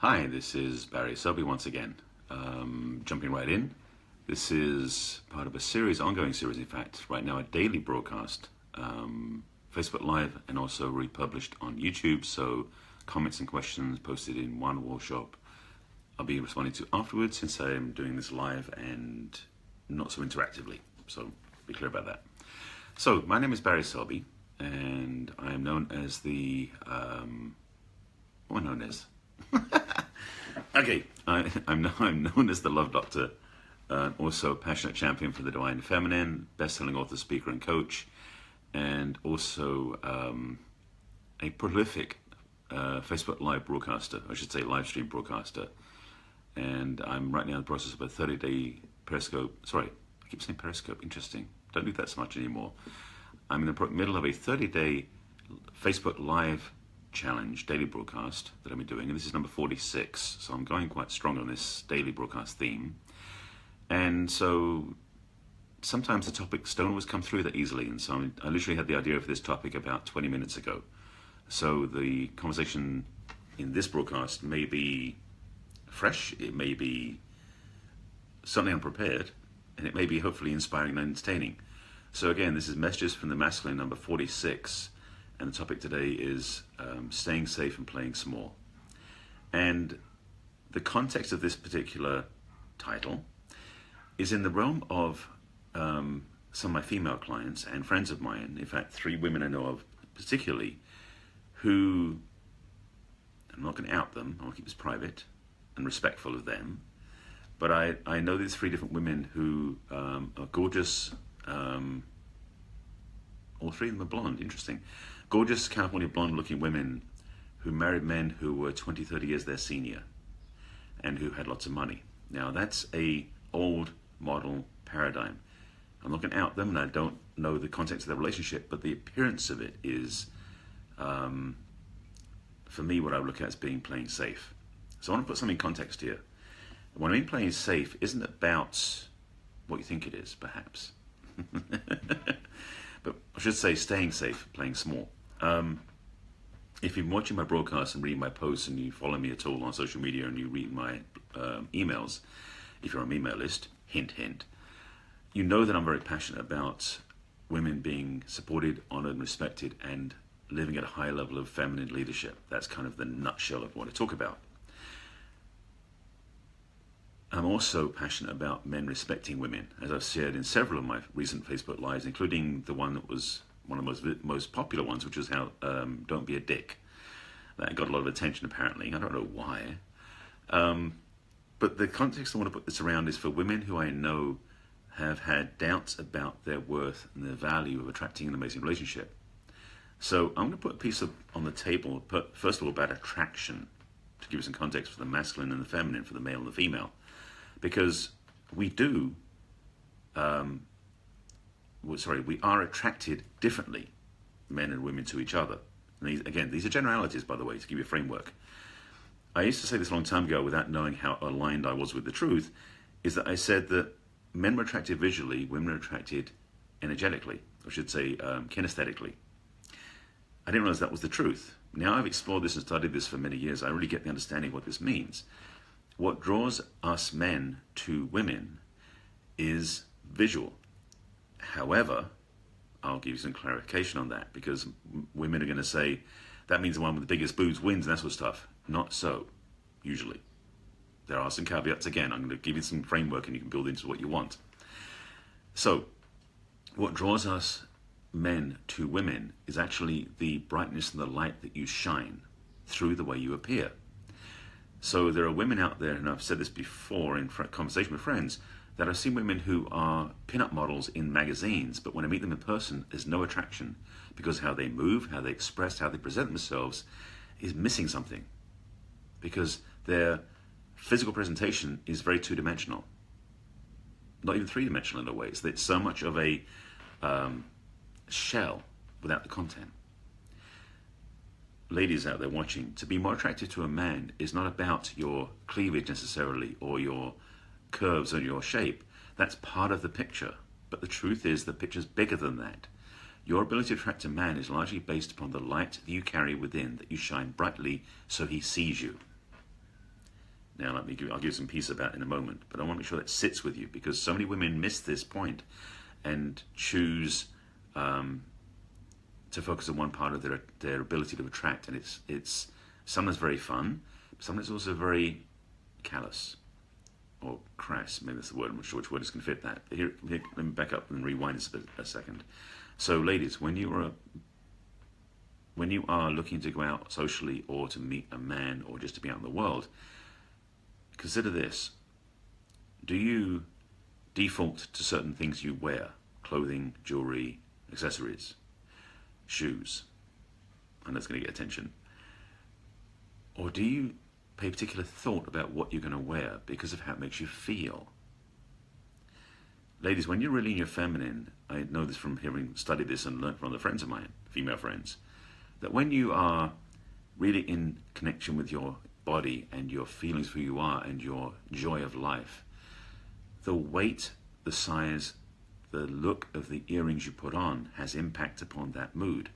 Hi, this is Barry Selby once again. Jumping right in. This is part of a series, ongoing series, in fact, right now a daily broadcast, Facebook Live, and also republished on YouTube. So comments and questions posted in one wall shop I'll be responding to afterwards, since I am doing this live and not so interactively. So be clear about that. So my name is Barry Selby, and I am known as what am I known as? Okay, I'm known as the Love Doctor, also a passionate champion for the divine feminine, best-selling author, speaker, and coach, and also a prolific Facebook Live broadcaster, I should say live stream broadcaster. And I'm right now in the process of a 30-day Periscope. Sorry, I keep saying Periscope. Interesting. Don't do that so much anymore. I'm in the middle of a 30-day Facebook Live challenge, daily broadcast that I've been doing, and this is number 46. So I'm going quite strong on this daily broadcast theme. And so sometimes the topics don't always come through that easily. And so I literally had the idea for this topic about 20 minutes ago. So the conversation in this broadcast may be fresh, it may be something unprepared, and it may be hopefully inspiring and entertaining. So again, this is Messages from the Masculine, number 46, and the topic today is staying safe and playing small. And the context of this particular title is in the realm of some of my female clients and friends of mine, in fact 3 women I know of particularly, who, I'm not going to out them, I'll keep this private and respectful of them, but I know these 3 different women who are gorgeous. All 3 of them are blonde. Interesting. Gorgeous California blonde looking women who married men who were 20, 30 years their senior and who had lots of money. Now that's a old model paradigm. I'm not going to out them, and I don't know the context of their relationship, but the appearance of it is, for me, what I would look at as being playing safe. So I want to put something in context here. When I mean playing safe, isn't about what you think it is, perhaps. But I should say staying safe, playing small. If you've been watching my broadcasts and reading my posts, and you follow me at all on social media, and you read my emails, if you're on my email list, hint, hint, you know that I'm very passionate about women being supported, honored, and respected, and living at a high level of feminine leadership. That's kind of the nutshell of what I talk about. I'm also passionate about men respecting women, as I've shared in several of my recent Facebook Lives, including the one that was one of the most popular ones, which was how don't be a dick. That got a lot of attention, apparently. I don't know why. But the context I want to put this around is for women who I know have had doubts about their worth and their value of attracting an amazing relationship. So I'm going to put a piece on the table, first of all, about attraction, to give you some context for the masculine and the feminine, for the male and the female. Because we are attracted differently, men and women, to each other. And these are generalities, by the way, to give you a framework. I used to say this a long time ago without knowing how aligned I was with the truth, is that I said that men were attracted visually, women are attracted energetically, I should say kinesthetically. I didn't realize that was the truth. Now I've explored this and studied this for many years, I really get the understanding of what this means. What draws us men to women is visual. However, I'll give you some clarification on that, because women are going to say, that means the one with the biggest boobs wins and that sort of stuff. Not so, usually. There are some caveats. Again, I'm going to give you some framework and you can build into what you want. So, what draws us men to women is actually the brightness and the light that you shine through the way you appear. So there are women out there, and I've said this before in conversation with friends, that I've seen women who are pin-up models in magazines, but when I meet them in person, there's no attraction, because how they move, how they express, how they present themselves is missing something, because their physical presentation is very two-dimensional, not even three-dimensional in a way. It's so much of a shell without the content. Ladies out there watching, to be more attractive to a man is not about your cleavage necessarily, or your curves or your shape. That's part of the picture, but the truth is the picture's bigger than that. Your ability to attract a man is largely based upon the light that you carry within, that you shine brightly so he sees you. Now, I'll give you some piece about it in a moment, but I want to make sure that sits with you, because so many women miss this point and choose to focus on one part of their ability to attract, and it's sometimes very fun, but sometimes also very callous or crass. Maybe that's the word. I'm not sure which word is going to fit that. Here, let me back up and rewind this a second. So, ladies, when you are looking to go out socially or to meet a man or just to be out in the world, consider this. Do you default to certain things you wear? Clothing, jewelry, accessories, shoes, and that's going to get attention. Or do you pay particular thought about what you're going to wear because of how it makes you feel? Ladies, when you're really in your feminine, I know this from having studied this and learned from other friends of mine, female friends, that when you are really in connection with your body and your feelings for who you are and your joy of life, the weight, the size, the look of the earrings you put on has impact upon that mood.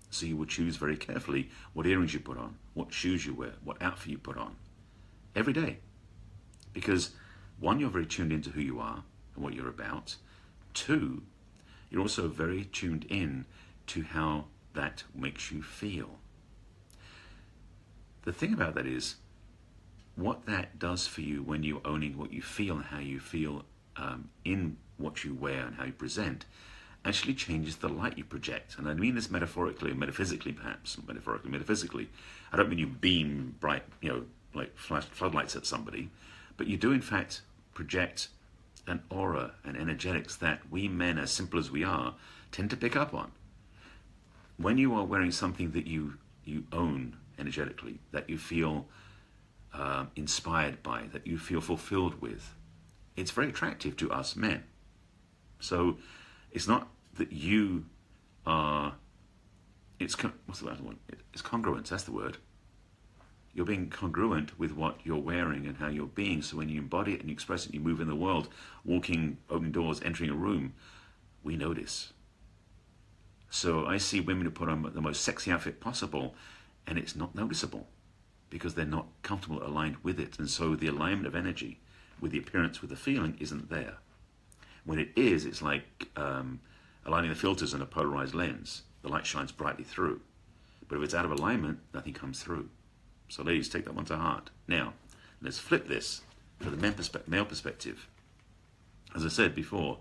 So you will choose very carefully what earrings you put on, what shoes you wear, what outfit you put on every day. Because one, you're very tuned into who you are and what you're about. Two, you're also very tuned in to how that makes you feel. The thing about that is, what that does for you when you're owning what you feel and how you feel in what you wear and how you present actually changes the light you project. And I mean this metaphorically or metaphysically, perhaps. Metaphorically, metaphysically. I don't mean you beam bright, like floodlights at somebody, but you do in fact project an aura and energetics that we men, as simple as we are, tend to pick up on. When you are wearing something that you own energetically, that you feel inspired by, that you feel fulfilled with, it's very attractive to us men. So it's not that you are, what's the other one? It's congruence, that's the word. You're being congruent with what you're wearing and how you're being. So when you embody it and you express it, you move in the world, walking, opening doors, entering a room, we notice. So I see women who put on the most sexy outfit possible, and it's not noticeable because they're not comfortable, aligned with it. And so the alignment of energy with the appearance, with the feeling, isn't there. When it is, it's like aligning the filters in a polarized lens. The light shines brightly through. But if it's out of alignment, nothing comes through. So ladies, take that one to heart. Now, let's flip this for the male perspective. As I said before,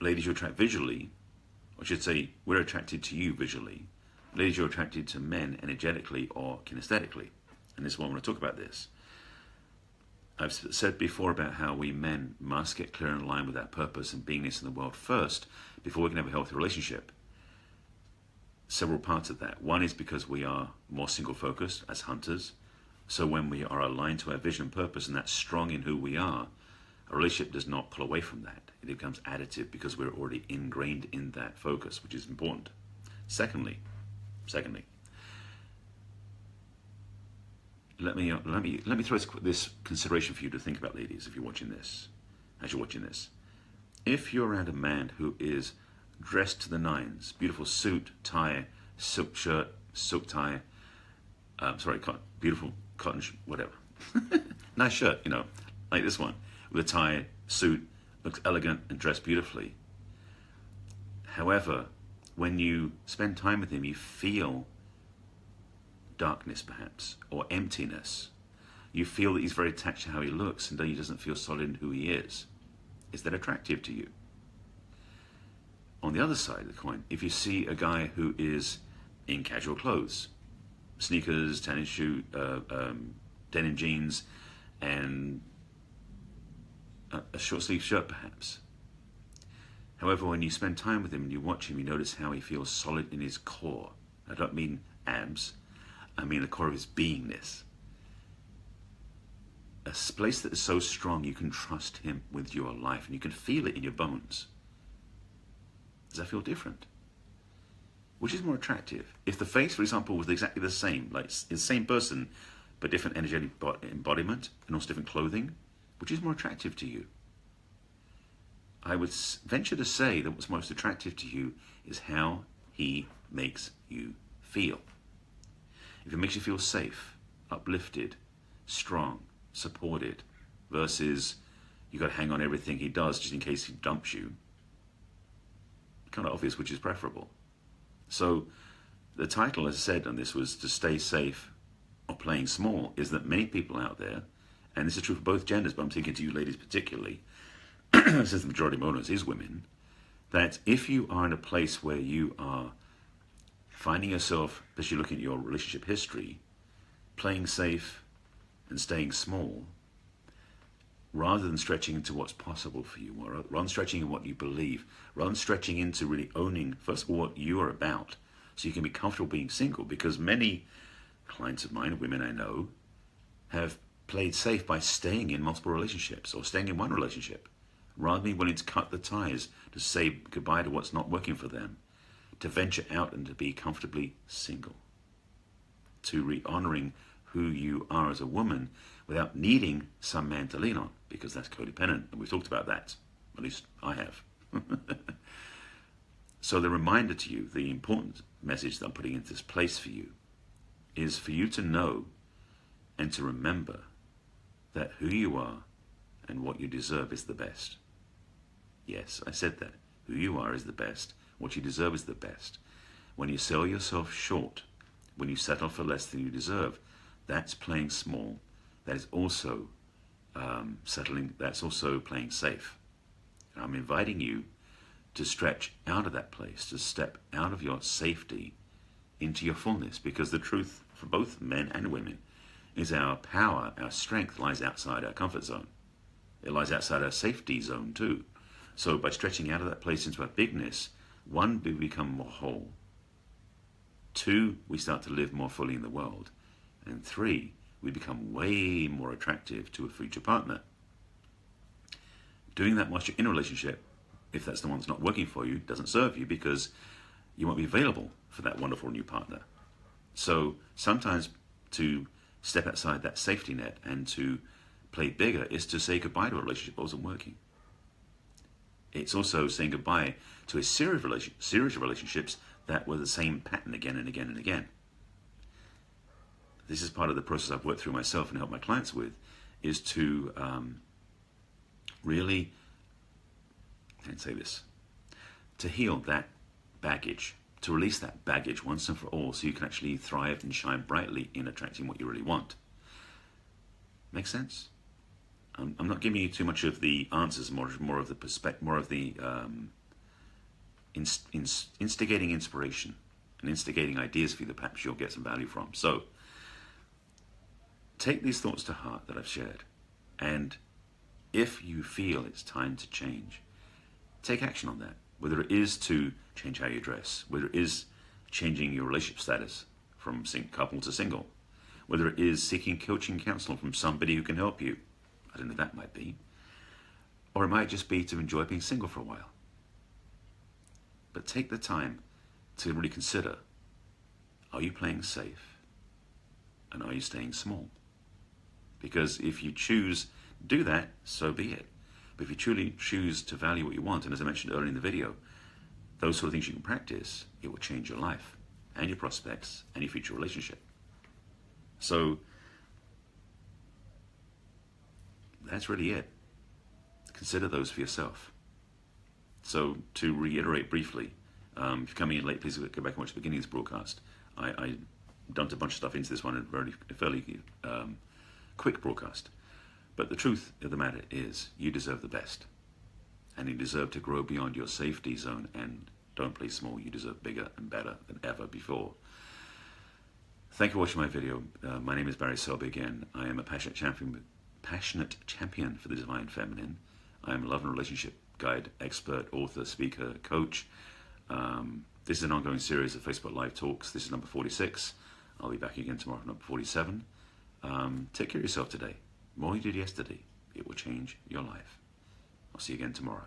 ladies, you attract visually, or I should say, we're attracted to you visually. Ladies, you're attracted to men energetically or kinesthetically. And this is why I want to talk about this. I've said before about how we men must get clear and aligned with that purpose and beingness in the world first before we can have a healthy relationship. Several parts of that. One is because we are more single-focused as hunters. So when we are aligned to our vision and purpose and that's strong in who we are, a relationship does not pull away from that. It becomes additive because we're already ingrained in that focus, which is important. Secondly, let me throw this consideration for you to think about, ladies, if you're watching this, as you're watching this. If you're around a man who is dressed to the nines, beautiful suit, tie, silk shirt, silk tie, beautiful cotton, whatever. Nice shirt, like this one, with a tie, suit, looks elegant and dressed beautifully. However, when you spend time with him, you feel darkness perhaps, or emptiness. You feel that he's very attached to how he looks and that he doesn't feel solid in who he is. Is that attractive to you? On the other side of the coin, if you see a guy who is in casual clothes, sneakers, tennis shoe, denim jeans, and a short sleeve shirt perhaps. However, when you spend time with him and you watch him, you notice how he feels solid in his core. I don't mean abs, I mean the core of his beingness. A place that is so strong you can trust him with your life and you can feel it in your bones. Does that feel different? Which is more attractive? If the face, for example, was exactly the same, like it's the same person, but different energetic embodiment and also different clothing, which is more attractive to you? I would venture to say that what's most attractive to you is how he makes you feel. If it makes you feel safe, uplifted, strong, supported, versus you got to hang on everything he does just in case he dumps you. Kind of obvious which is preferable. So the title, as I said on this, was to stay safe or playing small, is that many people out there, and this is true for both genders, but I'm thinking to you ladies particularly, since the majority of owners is women, that if you are in a place where you are finding yourself, especially looking at your relationship history, playing safe and staying small, rather than stretching into what's possible for you, rather than stretching in what you believe, rather than stretching into really owning, first of all, what you are about, so you can be comfortable being single, because many clients of mine, women I know, have played safe by staying in multiple relationships or staying in one relationship, rather than being willing to cut the ties, to say goodbye to what's not working for them, to venture out and to be comfortably single, to re-honoring who you are as a woman without needing some man to lean on, because that's codependent, and we've talked about that, at least I have. So the reminder to you, the important message that I'm putting into this place for you, is for you to know and to remember that who you are and what you deserve is the best. Yes, I said that. Who you are is the best. What you deserve is the best. When you sell yourself short, when you settle for less than you deserve, that's playing small. That is also settling. That's also playing safe. I'm inviting you to stretch out of that place, to step out of your safety into your fullness, because the truth for both men and women is our power, our strength lies outside our comfort zone. It lies outside our safety zone too. So by stretching out of that place into our bigness, one, we become more whole. Two, we start to live more fully in the world. And three, we become way more attractive to a future partner. Doing that whilst you're in a relationship, if that's the one that's not working for you, doesn't serve you, because you won't be available for that wonderful new partner. So sometimes to step outside that safety net and to play bigger is to say goodbye to a relationship that wasn't working. It's also saying goodbye to a series of relationships that were the same pattern again and again and again. This is part of the process I've worked through myself and helped my clients with, is to really, I can't say this, to heal that baggage, to release that baggage once and for all, so you can actually thrive and shine brightly in attracting what you really want. Make sense? I'm not giving you too much of the answers, more of the perspective, more of the instigating inspiration and instigating ideas for you that perhaps you'll get some value from. So take these thoughts to heart that I've shared, and if you feel it's time to change, take action on that. Whether it is to change how you dress, whether it is changing your relationship status from couple to single, whether it is seeking coaching counsel from somebody who can help you, I don't know who that might be, or it might just be to enjoy being single for a while. But take the time to really consider, are you playing safe and are you staying small? Because if you choose to do that, so be it. But if you truly choose to value what you want, and as I mentioned earlier in the video, those sort of things you can practice, it will change your life and your prospects and your future relationship. So that's really it. Consider those for yourself. So to reiterate briefly, if you're coming in late, please go back and watch the beginning of this broadcast. I dumped a bunch of stuff into this one in a fairly quick broadcast. But the truth of the matter is, you deserve the best. And you deserve to grow beyond your safety zone, and don't play small. You deserve bigger and better than ever before. Thank you for watching my video. My name is Barry Selby again. I am a passionate champion for the divine feminine. I am a love and relationship guide, expert, author, speaker, coach. This is an ongoing series of Facebook Live talks. This is number 46. I'll be back again tomorrow for number 47. Take care of yourself today. More than you did yesterday. It will change your life. I'll see you again tomorrow.